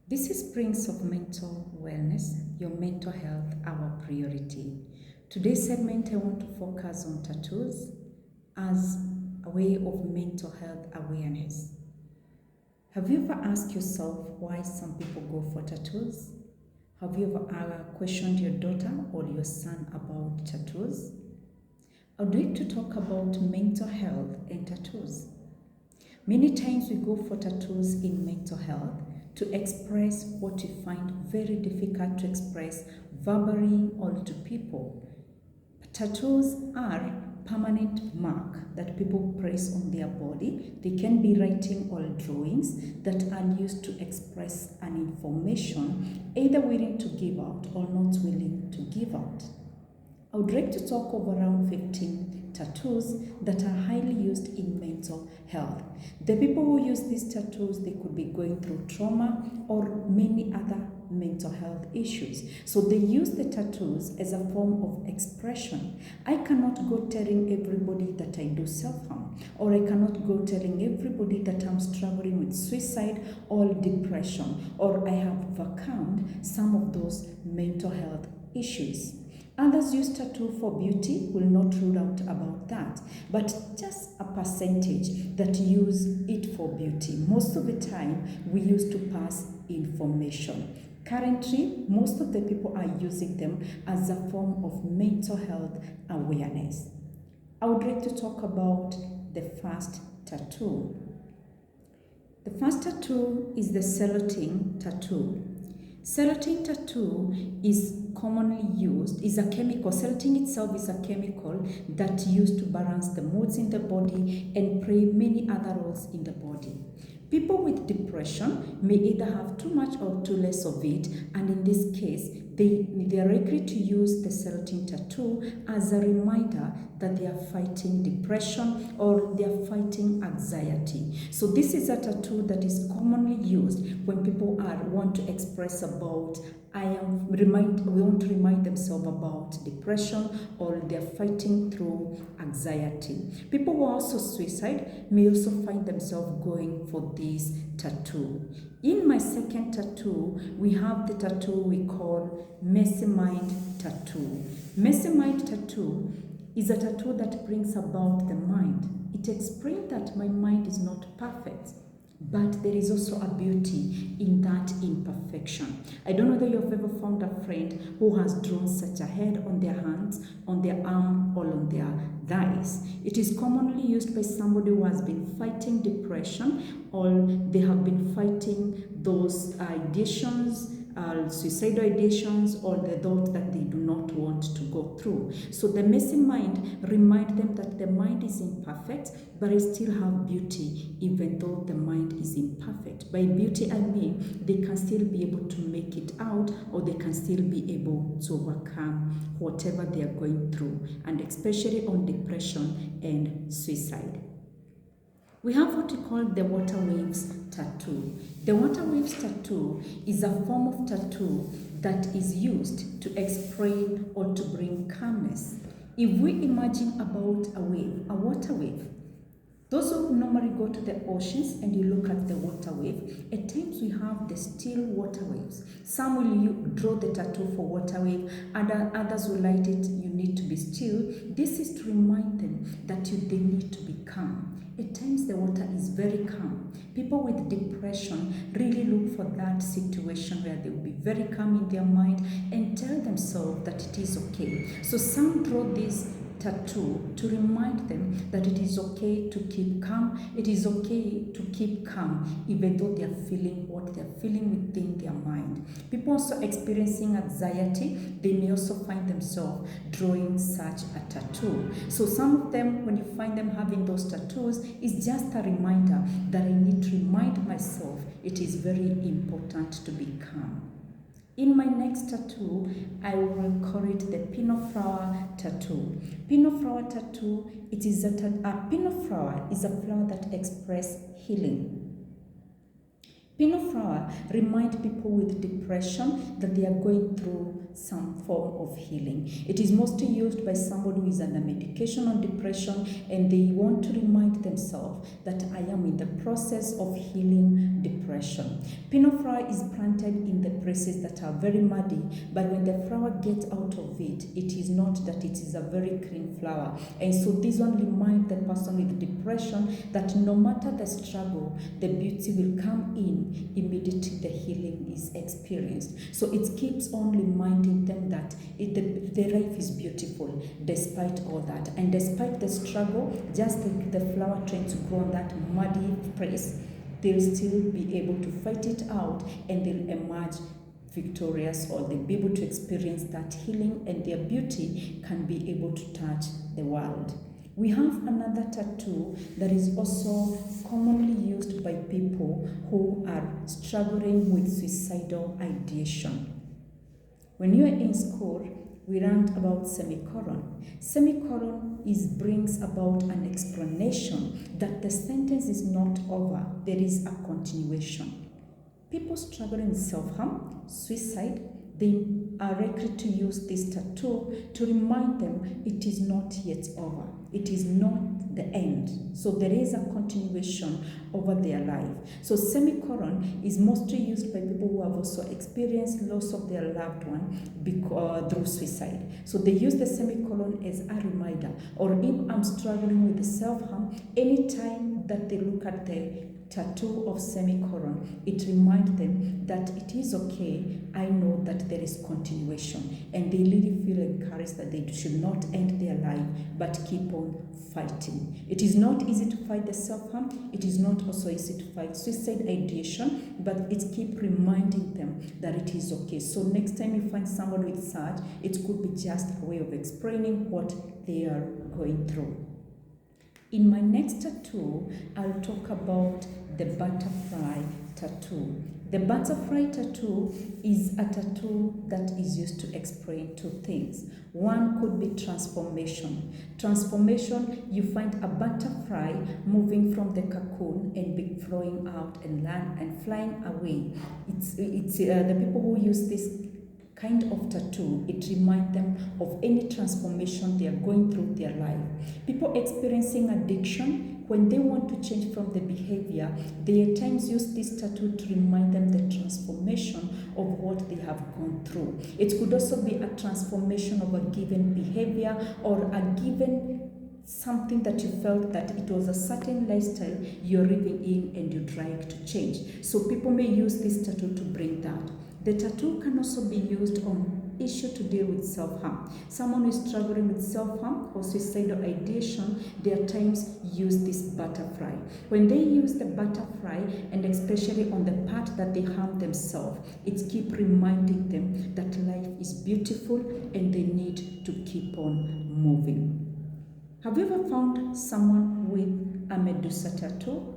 This is Prince of Mental Wellness, your mental health, our priority. Today's segment, I want to focus on tattoos as a way of mental health awareness. Have you ever asked yourself why some people go for tattoos? Have you ever questioned your daughter or your son about tattoos? I'd like to talk about mental health and tattoos. Many times we go for tattoos in mental health to express what we find very difficult to express verbally or to people. Tattoos are permanent mark that people place on their body. They can be writing or drawings that are used to express an information either willing to give out or not willing to give out. I would like to talk of around 15 tattoos that are highly used in mental health. The people who use these tattoos, they could be going through trauma or many other mental health issues. So they use the tattoos as a form of expression. I cannot go telling everybody that I do self-harm, or I cannot go telling everybody that I'm struggling with suicide or depression, or I have overcome some of those mental health issues. Others use tattoo for beauty, will not rule out about that, but just a percentage that use it for beauty. Most of the time, we use to pass information. Currently, most of the people are using them as a form of mental health awareness. I would like to talk about the first tattoo. The first tattoo is the celloting tattoo. Celloting tattoo is commonly used, is a chemical. Celloting itself is a chemical that used to balance the modes in the body and play many other roles in the body. People with depression may either have too much or too less of it, and in this case, they are likely to use the celloting tattoo as a reminder that they are fighting depression or they are fighting anxiety. So this is a tattoo that is commonly used when people want to express about want to remind themselves about depression or they're fighting through anxiety. People who are also suicide may also find themselves going for this tattoo. In my second tattoo, we have the tattoo we call Messy Mind tattoo. Messy Mind tattoo is a tattoo that brings about the mind. It explains that my mind is not perfect, but there is also a beauty in that imperfection. I don't know whether you have ever found a friend who has drawn such a head on their hands, on their arm, or on their thighs. It is commonly used by somebody who has been fighting depression, or they have been fighting those ideations, suicidal ideations, or the thought that they do not want to go through. So the messy mind reminds them that the mind is imperfect, but I still have beauty even though the mind is imperfect. By beauty I mean they can still be able to make it out, or they can still be able to overcome whatever they are going through, and especially on depression and suicide. We have what we call the water waves tattoo. The water waves tattoo is a form of tattoo that is used to explain or to bring calmness. If we imagine about a wave, a water wave, those who normally go to the oceans and you look at the water wave, at times we have the still water waves. Some will draw the tattoo for water wave, and others will write it, you need to be still. This is to remind them that they need to be calm. At times the water is very calm. People with depression really look for that situation where they will be very calm in their mind and tell themselves that it is okay. So some draw this tattoo to remind them that it is okay to keep calm. It is okay to keep calm even though they are feeling what they are feeling within their mind. People also experiencing anxiety, they may also find themselves drawing such a tattoo. So some of them, when you find them having those tattoos, is just a reminder that I need to remind myself it is very important to be calm. In my next tattoo, I will call it the pinot flower tattoo. Pinot flower tattoo, it is a pinot flower is a flower that expresses healing. Pinot flower remind people with depression that they are going through some form of healing. It is mostly used by somebody who is under medication on depression and they want to remind themselves that I am in the process of healing depression. Pinot flower is planted in the places that are very muddy, but when the flower gets out of it, it is not that it is a very clean flower. And so this one reminds the person with depression that no matter the struggle, the beauty will come in immediately the healing is experienced. So it keeps on reminding them that the life is beautiful despite all that. And despite the struggle, just like the flower trying to grow on that muddy place, they'll still be able to fight it out and they'll emerge victorious, or they'll be able to experience that healing and their beauty can be able to touch the world. We have another tattoo that is also commonly used by people who are struggling with suicidal ideation. When you are in school, we learned about semicolon. Semicolon brings about an explanation that the sentence is not over, there is a continuation. People struggling with self-harm, suicide, they are likely to use this tattoo to remind them it is not yet over. It is not the end. So there is a continuation over their life. So semicolon is mostly used by people who have also experienced loss of their loved one through suicide. So they use the semicolon as a reminder. Or if I'm struggling with self-harm, anytime that they look at the tattoo of semicolon, it reminds them that it is okay. I know that there is continuation, and they really feel encouraged that they should not end their life but keep on fighting. It is not easy to fight the self-harm. It is not also easy to fight suicide ideation, but it keeps reminding them that it is okay. So next time you find somebody with such, it could be just a way of explaining what they are going through. In my next tattoo, I'll talk about the butterfly tattoo. The butterfly tattoo is a tattoo that is used to explain two things. One could be transformation. Transformation, you find a butterfly moving from the cocoon and be flowing out and land and flying away. It's the people who use this kind of tattoo, it reminds them of any transformation they are going through their life. People experiencing addiction, when they want to change from the behavior, they at times use this tattoo to remind them the transformation of what they have gone through. It could also be a transformation of a given behavior or a given something that you felt that it was a certain lifestyle you're living in and you'd like to change. So people may use this tattoo to bring that. The tattoo can also be used on issue to deal with self-harm. Someone who is struggling with self-harm or suicidal ideation, they at times use this butterfly. When they use the butterfly, and especially on the part that they harm themselves, it keeps reminding them that life is beautiful and they need to keep on moving. Have you ever found someone with a Medusa tattoo?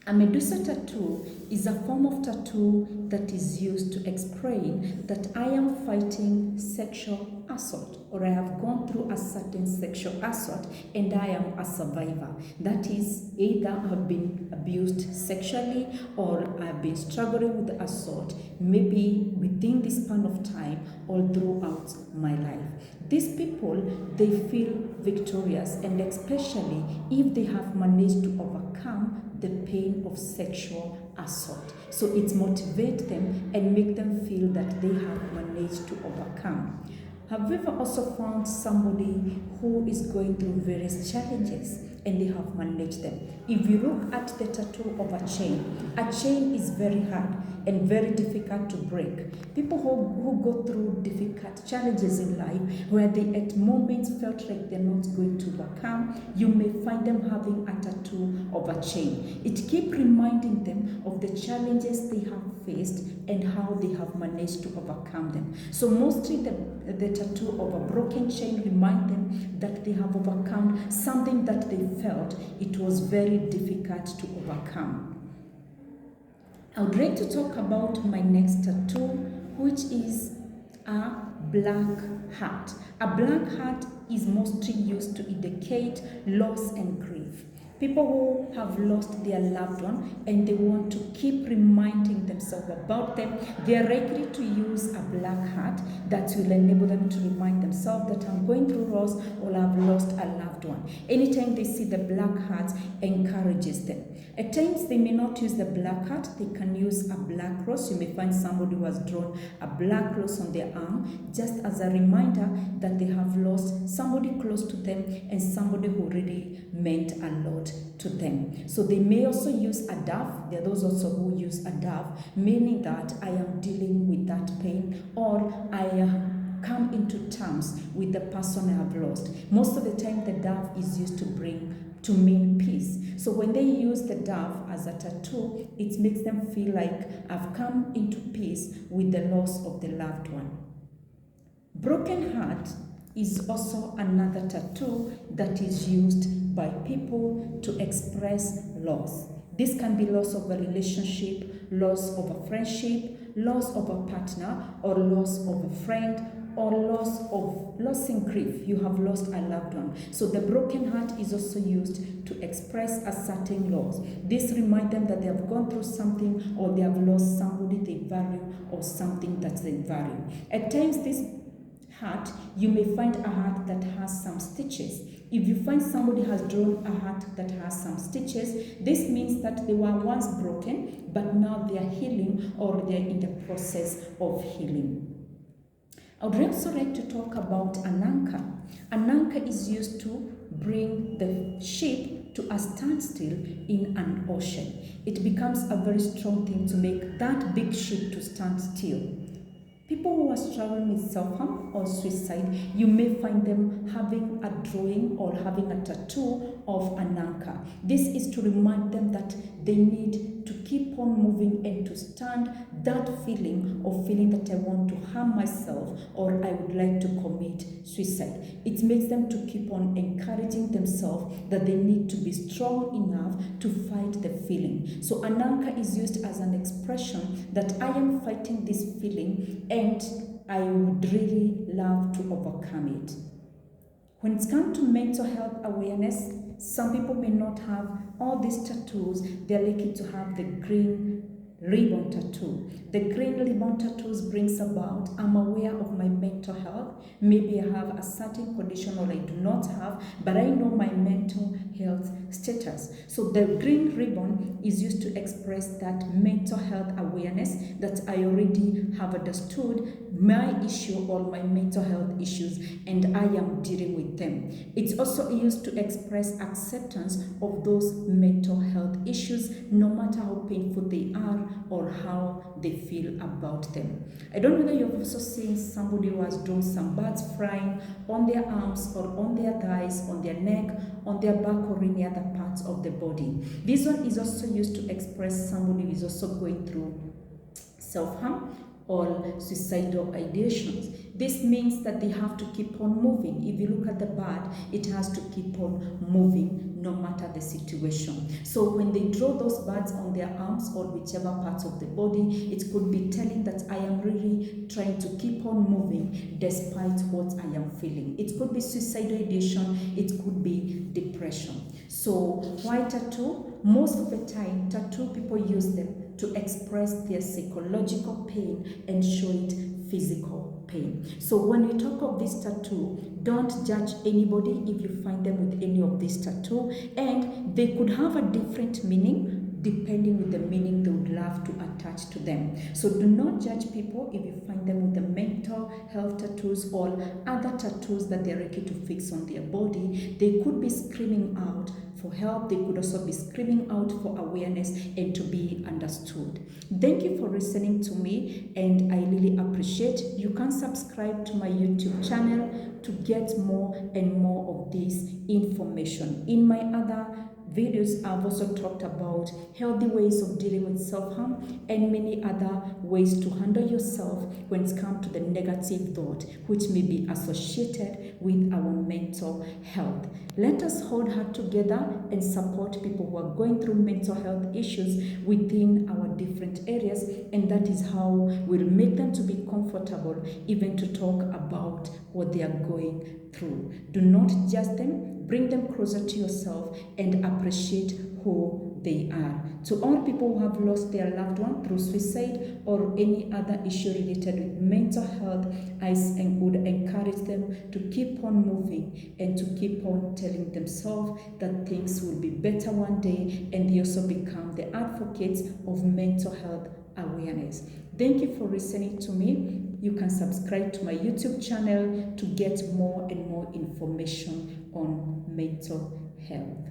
A Medusa tattoo is a form of tattoo that is used to explain that I am fighting sexual assault, or I have gone through a certain sexual assault and I am a survivor. That is, either I have been abused sexually or I have been struggling with assault, maybe within this span of time or throughout my life. These people, they feel victorious, and especially if they have managed to overcome the pain of sexual assault. So it motivates them and make them feel that they have managed to overcome. Have you ever also found somebody who is going through various challenges and they have managed them? If you look at the tattoo of a chain is very hard and very difficult to break. People who go through difficult challenges in life, where they at moments felt like they're not going to overcome, you may find them having a tattoo of a chain. It keeps reminding them of the challenges they have faced and how they have managed to overcome them. So mostly the tattoo of a broken chain reminds them that they have overcome something that they felt it was very difficult to overcome. I would like to talk about my next tattoo, which is a black heart. A black heart is mostly used to indicate loss and grief. People who have lost their loved one and they want to keep reminding themselves about them, they are likely to use a black heart that will enable them to remind themselves that I'm going through loss or I've lost a loved one. Anytime they see the black heart, encourages them. At times they may not use the black heart, they can use a black cross. You may find somebody who has drawn a black cross on their arm just as a reminder that they have lost somebody close to them and somebody who really meant a lot to them. So they may also use a dove. There are those also who use a dove, meaning that I am dealing with that pain, or I come into terms with the person I have lost. Most of the time the dove is used to mean peace. So when they use the dove as a tattoo, it makes them feel like I've come into peace with the loss of the loved one. Broken heart is also another tattoo that is used by people to express loss. This can be loss of a relationship, loss of a friendship, loss of a partner, or loss of a friend, or loss in grief. You have lost a loved one. So the broken heart is also used to express a certain loss. This reminds them that they have gone through something, or they have lost somebody they value, or something that they value. At times this heart, you may find a heart that has some stitches. If you find somebody has drawn a heart that has some stitches, this means that they were once broken, but now they are healing, or they are in the process of healing. I would also like to talk about an anchor. An anchor is used to bring the ship to a standstill in an ocean. It becomes a very strong thing to make that big ship to stand still. People who are struggling with self-harm or suicide, you may find them having a drawing or having a tattoo of an anchor. This is to remind them that they need to keep on moving and to stand that feeling of feeling that I want to harm myself, or I would like to commit suicide. It makes them to keep on encouraging themselves that they need to be strong enough to fight the feeling. So an anchor is used as an expression that I am fighting this feeling and I would really love to overcome it. When it's come to mental health awareness, some people may not have all these tattoos. They're lucky to have the green ribbon tattoo. The green ribbon tattoos brings about, I'm aware of my mental health. Maybe I have a certain condition or I do not have, but I know my mental health status. So the green ribbon is used to express that mental health awareness, that I already have understood my issue or my mental health issues and I am dealing with them. It's also used to express acceptance of those mental health issues, no matter how painful they are or how they feel about them. I don't know whether you've also seen somebody who has drawn some birds flying on their arms or on their thighs, on their neck, on their back, or any other parts of the body. This one is also used to express somebody who is also going through self-harm or suicidal ideations. This means that they have to keep on moving. If you look at the bird, it has to keep on moving no matter the situation. So when they draw those birds on their arms or whichever parts of the body, it could be telling that I am really trying to keep on moving despite what I am feeling. It could be suicidal ideation, it could be depression. So why tattoo? Most of the time, tattoo people use them to express their psychological pain and show it physical pain. So when you talk of this tattoo, don't judge anybody if you find them with any of this tattoo, and they could have a different meaning depending with the meaning they would love to attach to them. So do not judge people if you find them with the mental health tattoos or other tattoos that they're ready to fix on their body. They could be screaming out for help. They could also be screaming out for awareness and to be understood. Thank you for listening to me, and I really appreciate. You can subscribe to my YouTube channel to get more and more of this information. In my other videos, I've also talked about healthy ways of dealing with self-harm and many other ways to handle yourself when it's come to the negative thought which may be associated with our mental health. Let us hold hands together and support people who are going through mental health issues within our different areas, and that is how we'll make them to be comfortable even to talk about what they are going through. Do not judge them. bring them closer to yourself, and appreciate who they are. To all people who have lost their loved one through suicide or any other issue related with mental health, I would encourage them to keep on moving and to keep on telling themselves that things will be better one day, and they also become the advocates of mental health awareness. Thank you for listening to me. You can subscribe to my YouTube channel to get more and more information on mental health.